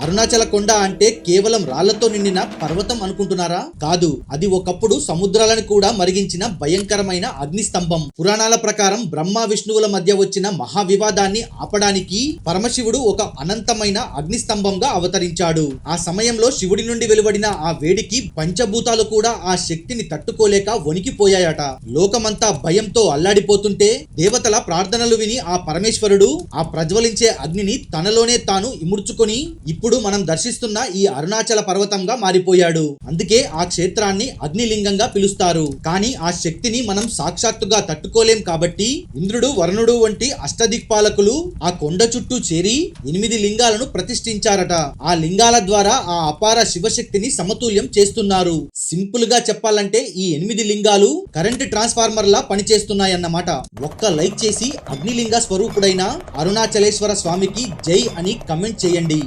అరుణాచల కొండ అంటే కేవలం రాళ్లతో నిండిన పర్వతం అనుకుంటున్నారా? కాదు, అది ఒకప్పుడు సముద్రాలను కూడా మరిగించిన భయంకరమైన అగ్నిస్తంభం. పురాణాల ప్రకారం బ్రహ్మ విష్ణువుల మధ్య వచ్చిన మహావివాదాన్ని ఆపడానికి పరమశివుడు ఒక అనంతమైన అగ్నిస్తంభంగా అవతరించాడు. ఆ సమయంలో శివుడి నుండి వెలువడిన ఆ వేడికి పంచభూతాలు కూడా ఆ శక్తిని తట్టుకోలేక వణికిపోయాయట. లోకమంతా భయంతో అల్లాడిపోతుంటే దేవతల ప్రార్థనలు విని ఆ పరమేశ్వరుడు ఆ ప్రజ్వలించే అగ్నిని తనలోనే తాను ఇముడ్చుకొని ఇప్పుడు మనం దర్శిస్తున్న ఈ అరుణాచల పర్వతంగా మారిపోయాడు. అందుకే ఆ క్షేత్రాన్ని అగ్నిలింగంగా పిలుస్తారు. కానీ ఆ శక్తిని మనం సాక్షాత్తుగా తట్టుకోలేం కాబట్టి ఇంద్రుడు, వరుణుడు వంటి అష్టదిక్పాలకులు ఆ కొండ చుట్టూ చేరి 8 లింగాలను ప్రతిష్ఠించారట. ఆ లింగాల ద్వారా ఆ అపార శివశక్తిని సమతుల్యం చేస్తున్నారు. సింపుల్ గా చెప్పాలంటే ఈ 8 లింగాలు కరెంట్ ట్రాన్స్ఫార్మర్ లా పనిచేస్తున్నాయన్నమాట. ఒక్క లైక్ చేసి అగ్నిలింగ స్వరూపుడైన అరుణాచలేశ్వర స్వామికి జై అని కమెంట్ చేయండి.